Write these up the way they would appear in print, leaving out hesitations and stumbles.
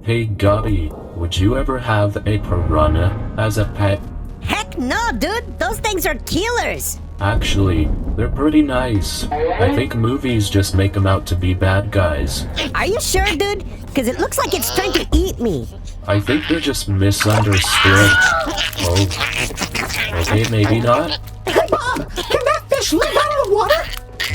Hey Gabby, would you ever have a piranha as a pet? Heck no, dude! Those things are killers! Actually, they're pretty nice. I think movies just make them out to be bad guys. Are you sure, dude? Because it looks like it's trying to eat me. I think they're just misunderstood. Oh. Okay, maybe not. Hey Bob, can that fish live out of the water?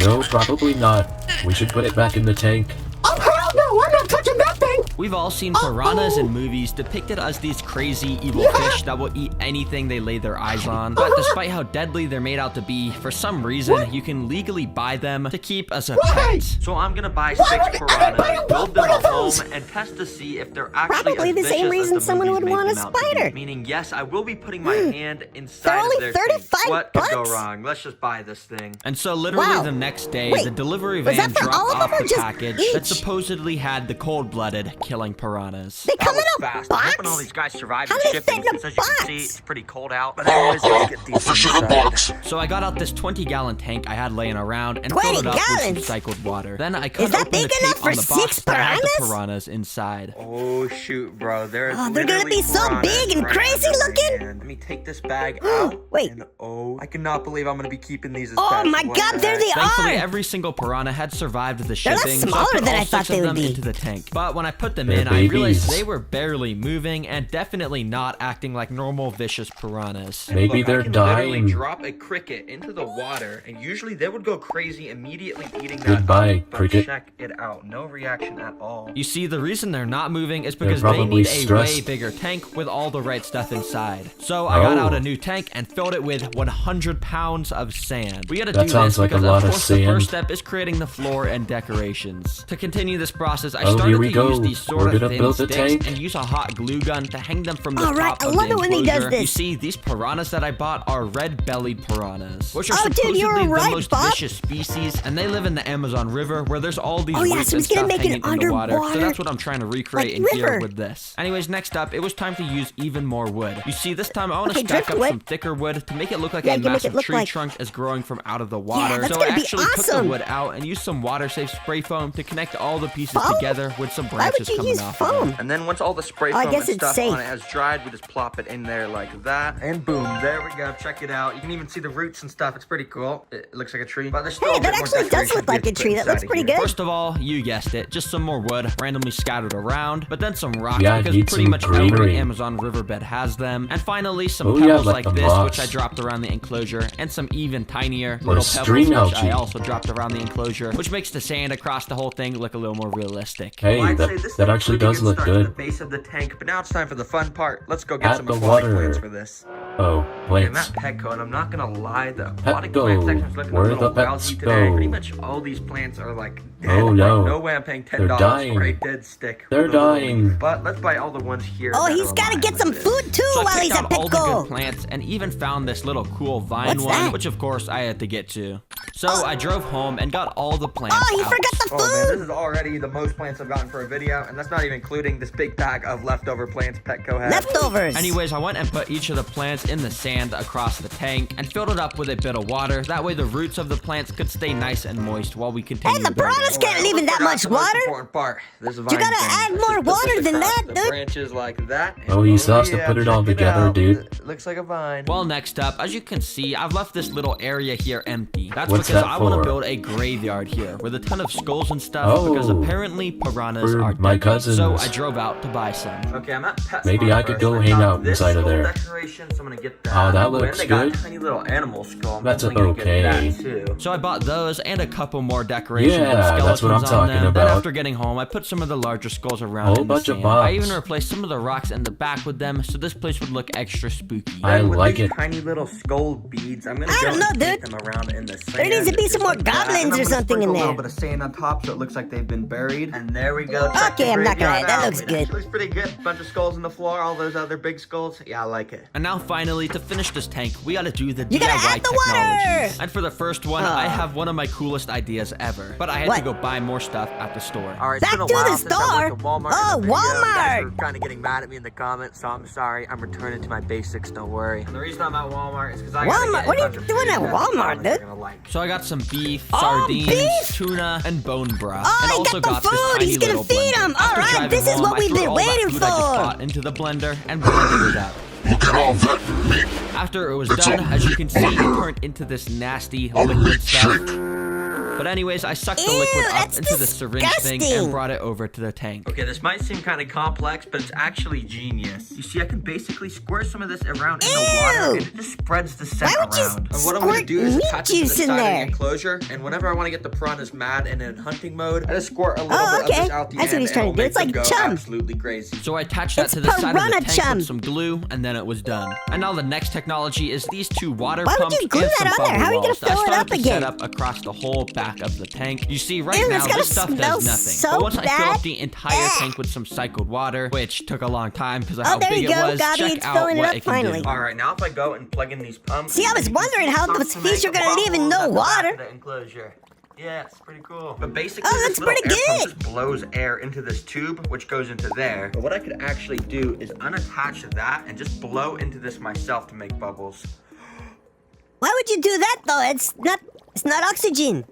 No, probably not. We should put it back in the tank. Oh hell no, I'm not touching that thing! We've all seen piranhas in movies depicted as these crazy, evil fish that will eat anything they lay their eyes on. But despite how deadly they're made out to be, for some reason, you can legally buy them to keep as a pet. So I'm gonna buy 6 piranhas, build them a home, and test to see if they're actually Probably as the same vicious reason as the someone movies would make want a them out to be. spider. Meaning, yes, I will be putting my hand inside only of their 35 tank. What could go bucks? wrong? Let's just buy this thing. And so literally Wow. the next day, Wait, the delivery was van that for dropped all of off them or the just package each? that supposedly had the cold-blooded killing piranhas. They come in a Fast. I'm hoping all box? these guys survive How the do they shipping fit in a because as you can see, box? it's pretty cold out. But anyways, let's get these inside. So I got out this 20-gallon tank I had laying around and 20 filled it up with some gallons? cycled water. Then I cut that open the big enough tape on for the box 6 that had the piranhas? piranhas inside. Oh shoot, bro! There is Oh, they're gonna literally be so piranhas big and right crazy under my looking. hand. Let me take this bag out. Wait. And I cannot believe I'm gonna be keeping these as Oh pets. my What god, the there heck? they Thankfully, are! every single piranha had survived the They're not shipping, so I smaller put than all I thought 6 they of would them be. into the tank. But when I put them They're in, I realized babies. they were barely moving and definitely not acting like normal vicious piranhas. Maybe Look, they're I can literally dying. drop a cricket into the water, and usually they would go crazy immediately eating that Goodbye, up, but cricket. check it out. No reaction at all. You see, the reason they're not moving is because they probably need a way stressed. bigger tank with all the right stuff inside. So I got Oh. out a new tank and filled it with 100 pounds of sand. We gotta That do sounds this like a because lot of of course the sand. first step is creating the floor and decorations. To continue this process, I Oh, started here we to go. use these sort We're of gonna thin build the sticks tank. and use a hot glue gun to hang them from the All right, top I of love the it when he does enclosure. You this. see, these piranhas that I bought are red-bellied piranhas, which are Oh, dude, supposedly you were the right, most Bob. vicious species, and they live in the Amazon River where there's all these Oh, yeah, roots so and he's gonna stuff make it hanging in the water. So underwater, that's what I'm trying to recreate like in here river. with this. Anyways, next up, it was time to use even more wood. You see, this time I want to Okay, stack up driftwood. some thicker wood to make it look like Yeah, a you can make it massive look tree like- trunk is growing from out of the water. that's so I gonna be actually took the awesome. wood out and used some water-safe spray foam to connect all the pieces Foam? together with some Why branches would you coming use off of foam? them. And then once all the spray Oh, I foam guess and it's stuff safe. on it has dried, we just plop it in there like that. And boom, there we go. Check it out. You can even see the roots and stuff. It's pretty cool. It looks like a tree. But there's still Hey, a that bit more actually does decoration look like to a tree. put That looks inside of pretty here. good. First of all, you guessed it, just some more wood randomly scattered around, but then some rocks Yeah, because need pretty some much every greenery. Amazon riverbed has them. And finally, some Oh, yeah, pebbles like like the this, moss. which I dropped around the enclosure, and some even tinier Or little stream pebbles, which I algae. also dropped around the enclosure, which makes the sand across the whole thing look a little more realistic. Hey, Well, I'd say that, this that is a actually pretty does look start to the good. base of the tank, but now it's time for the fun part. Let's go get At some the aquatic water. plants for this. Oh, And that plants. Petco, and I'm not gonna lie, the aquatic Petco, plant section's looking a where little the lousy pets today. go? Pretty much all these plants are like dead. Oh, Like, no. no way I'm paying $10 They're dying. for a dead stick. They're with a little dying. leaf. But let's buy all the ones here. Oh, that he's are gotta alive get some like this. food too So I while picked he's at out all the good Petco. plants and even found this little cool vine What's one, that? which of course I had to get to. So I drove home and got all the plants Oh, he out. forgot the Oh man, this food. is already the most plants I've gotten for a video, and that's not even including this big bag of leftover plants Petco has. Leftovers. Anyways, I went and put each of the plants in the sand across the tank and filled it up with a bit of water. That way the roots of the plants could stay nice and moist while we continue Hey, the building. piranhas can't live in that Forgot much the most water. important part. This vine You gotta thing. add Let's more just put water this than across that, the dude. branches like that. and Oh, he still has to yeah, put it all check together, out. dude. It looks like a vine. Well, next up, as you can see, I've left this little area here empty. That's What's because that I want for? to build a graveyard here with a ton of skulls and stuff Oh, because apparently piranhas for are my deadly. cousins. So I drove out to buy some. Okay, I'm at PetSmart Maybe I could first. go I hang got out this inside of skull there. Decoration, so I'm gonna get that. Oh, that And looks they got good. a tiny little animal skull. I'm That's definitely gonna get okay. that too. So I bought those and a couple more decorations Yeah, with skeletons that's what I'm on talking them. about. Then after getting home, I put some of the larger skulls around Whole in the bunch of sand. mobs. I even replaced some of the rocks in the back with them, so this place would look extra spooky. I Then with like these it. tiny little skull beads, I'm gonna I go don't and know, paint dude. them around in the sand. There needs to be just some more like that. goblins And I'm or gonna something in sprinkle a there. little bit of sand on top so it looks like they've been buried. And there we go. Check Okay, the I'm not gonna lie, graveyard that out. looks It good. looks pretty good. Bunch of skulls on the floor, all those other big skulls. Yeah, I like it. And now finally, to finish this tank, we gotta do the You gotta DIY add the water! technologies. And for the first one, I Oh. have one of my coolest ideas ever. But I had to What? go buy more stuff at the store. All right, Back it's been a to while the since I went to store? Walmart Oh, in the video. You guys Walmart. are kind of getting mad at me in the comments, so I'm sorry. I'm returning to my basics. Don't worry. And the reason I'm at Walmart is because I gotta Walmart? get a What are you bunch of doing food at that Walmart, you're dude? gonna like. So I got some beef, Oh, sardines, beef? tuna, and bone broth. Oh, and he also got the this food. tiny He's gonna little feed blender. him. All After right, driving this is home, what I we've threw been all that waiting pot into the blender and blended it up. Look at all that meat. After it was done, as you can see, it turned into this nasty liquid stuff. But anyways, I sucked the liquid up that's into the syringe thing disgusting. and brought it over to the tank. Okay, this might seem kind of complex, but it's actually genius. You see, I can basically squirt some of this around in the water, and it just spreads the scent Why would you around. And what I'm gonna squirt do is meat attach it to the juice in side of there? the enclosure, and whenever I want to get the piranhas mad and in hunting mode, I just squirt a little Oh, bit of okay. this out the I see what end, he's and trying it'll to do. make It's like them go chum. absolutely crazy. So I attached that It's to the side of the piranha tank chum. with some glue, and then it was done. And now the next technology is these two water Why would pumps you glue and some that on there? bubble How are you gonna walls that I fill it started up to again? set up across the whole back of the tank. You see, right Ew, now that's gotta this stuff smell does nothing. so But once I fill bad. up the entire tank with some cycled water, which took a long time because of how there big you it go, was, Gabby, check it's out filling it what up it can finally. do. All right, now if I go and plug in these pumps, See, I was wondering how start those to fish make are gonna live in no bubbles at the back water. of the enclosure. Yeah, it's pretty cool. But basically, Oh, this that's little pretty air pump good. just blows air into this tube, which goes into there. But what I could actually do is unattach that and just blow into this myself to make bubbles. Why would you do that though? It's not oxygen.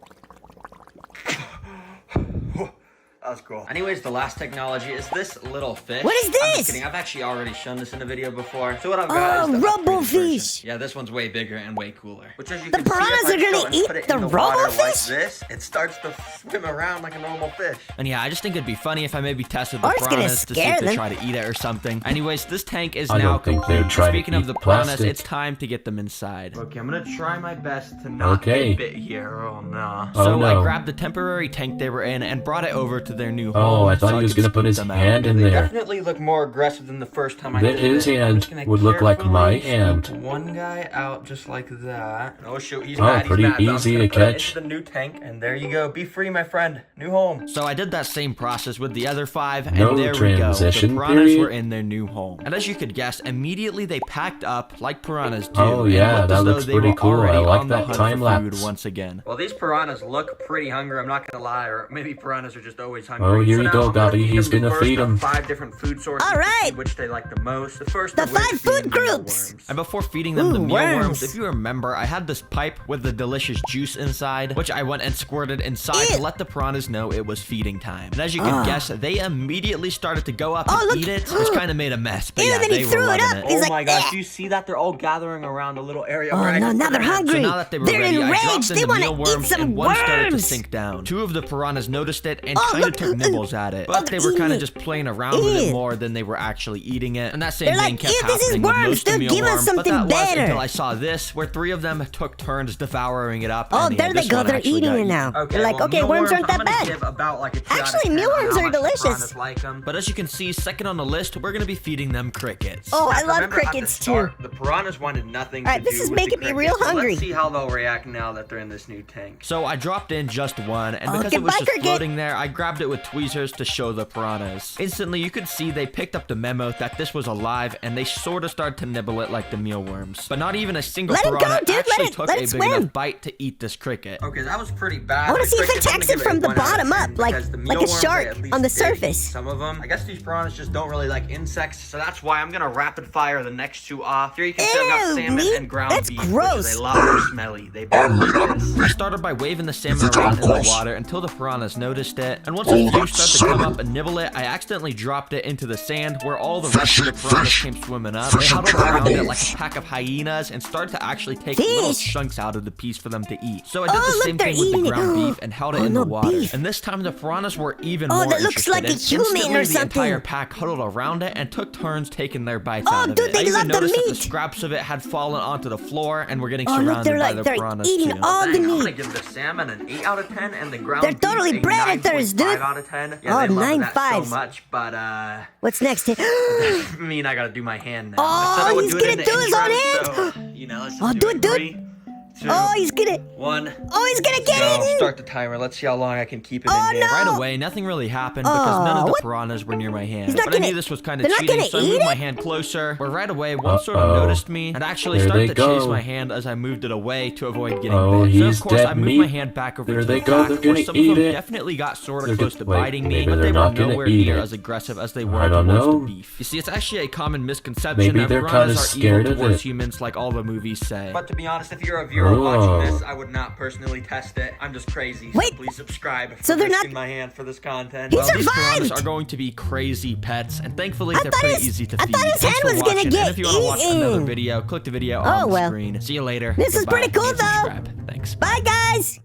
That was cool. Anyways, the last technology is this little fish. What is I'm this? just kidding. I've actually already shown this in a video before. So what I've got Oh, is the upgraded Robofish. version. Yeah, this one's way bigger and way cooler. Which, as you The can see, piranhas if I are gonna go and eat put it the in the water like Robofish? this, it starts to swim around like a normal fish. And yeah, I just think it'd be funny if I maybe tested the Or it's gonna piranhas to see scare if they them. try to eat it or something. Anyways, this tank is I now don't think complete. they'd try to Speaking of eat the piranhas, plastic. it's time to get them inside. Okay, I'm gonna try my best to not Okay. get bit here. Oh no. Oh, So I no. grabbed the temporary tank they were in and brought it over to their new home. Oh, I thought so he was could gonna put scoop his them out. hand in They there. definitely look more aggressive than the first time I Then did his it. I'm hand just gonna would look like my carefully hand. scoop one guy out just like that. Oh shoot, he's Oh, mad. pretty he's mad. But I'm easy just gonna to put it catch. into the new tank, and there you go. Be free, my friend. New home. So I did that same process with the other 5, No and there we go. The transition piranhas period? were in their new home. And as you could guess, immediately they packed up like piranhas do. Oh, and yeah, looked that as though looks they pretty were cool. I already like on the that hunt time for lapse. food once again. Well, these piranhas look pretty hungry. I'm not gonna lie, or maybe piranhas are just always hungry. Oh, here So you now go, I'm gonna Gabby. feed He's them gonna first feed of 'em. 5 different food sources. All to see right. which they like the most. The first The of which 5 being food the groups. mealworms. And before feeding them the Ooh, mealworms, worms. if you remember, I had this pipe with the delicious juice inside, which I went and squirted inside Ew. to let the piranhas know it was feeding time. And as you can guess, they immediately started to go up Oh, and look. eat it, which kind of made a mess. But Ew, yeah, then he they threw were it loving up. it. He's Oh like, my gosh, "Eh." do you see that? They're all gathering around a little area. Oh where I no, can now put they're them in. hungry. So now that they were They're ready, I enraged. dropped in They the want to eat mealworms, some and one started to worms. sink down. 2 of the piranhas noticed it and Oh, kind of look, took nibbles at it, oh, but they were eating kind it. of just playing around with it Ew. more than they were actually eating it. And that same They're thing like, kept "Ew, this is happening with worms, most of the dude. Give us mealworms, but something that was better." until I saw this, where 3 of them took turns devouring it up. Oh, and, yeah, there they this go. one They're actually eating got it eaten. now. They're like, well, okay, worms mealworms, aren't that I'm gonna bad. give about like a 2 out of Actually, 10 on mealworms how are much the delicious. piranhas like 'em. But as you can see, second on the list, we're gonna be feeding them crickets. Oh, I love Remember at the crickets too. start, the piranhas wanted nothing All right, to this do is with making the me real crickets, so hungry. Let's see how they'll react now that they're in this new tank. So I dropped in just one, and Oh, because it was goodbye, just cricket. floating there, I grabbed it with tweezers to show the piranhas. Instantly, you could see they picked up the memo that this was alive, and they sort of started to nibble it like the mealworms. But not even a single Let it go, piranha dude. Let actually it- took let a it big swim. enough bite to eat this cricket. Okay, that was pretty bad. I wanna The see if it crickets, I'm attacks gonna it give from the 1 out of bottom 10 up, like- because the like a mealworms, shark they at least on the did surface. eat some of them. I guess these piranhas just don't really like insects, so that's why I'm gonna rapid fire the next 2 off. Here you can see I've got Ew, salmon meat? and ground That's beef, gross. which is a lot more smelly. They both like this. I started by waving the salmon around in the water until the piranhas noticed it, and once a few started to come up and nibble it, I accidentally dropped it into the sand where all the rest of the piranhas came swimming up. They huddled around it like a pack of hyenas and started to actually take little Fish. chunks out of the piece for them to eat. So I did Oh, the look, same they're thing with the eating it. ground beef and held it Oh, in no, the water. beef. And this time the piranhas were even Oh, more that looks interested, like a and human or instantly the something. entire pack huddled around it and took turns taking their bites Oh, out of dude, it. they I even love the noticed that the meat. scraps of it had fallen onto the floor and were getting Oh, look, surrounded they're by like- the they're piranhas eating too. all the Dang, I'm gonna meat. give the salmon an 8 out of 10 and the ground They're beef totally a predators, 9.5 dude. out of 10. Oh, Yeah, they love 9 that fives. so much, but What's next? I mean, I gotta do my hand now. Oh, I said I would he's do it gonna in the do his own intro, hand. so, you know, let's just Oh, do it, dude. 3, 2, Oh, he's gonna 1. Oh, he's gonna get Go. eaten. Start the timer. Let's see how long I can keep it Oh, in here. no. Right away, nothing really happened because none of the what? piranhas were near my hand. He's not But I gonna- knew this was kind of they're not cheating, gonna so I eat moved my it? hand closer, where right away one sort of Uh-oh. noticed me and actually There started they to chase go. my hand as I moved it away to avoid getting Oh, bit. So he's of course dead I moved meat. my hand back over There to they the go, back, they're where gonna some eat of them it. definitely got sort They're of close go- to wait, biting me, maybe but they they're were not gonna nowhere eat near it. as aggressive as they I were don't towards the know. beef. You see, it's actually a common misconception Maybe that they're kinda piranhas are scared evil of towards it. humans like all the movies say. But to be honest, if you're a viewer are watching Whoa. this, I would not personally test it. I'm just crazy. Wait. So please subscribe. So they're not- risking my hand for this content. He Well, these piranhas survived! are going to be crazy pets, and thankfully I they're thought pretty his- easy to I feed. thought his Thanks hand for was gonna watching, get and if you want to watch eaten. another video, click the video Oh, on the well. screen. See you later. This was Goodbye, pretty cool, and though. subscribe. Thanks. Bye, guys!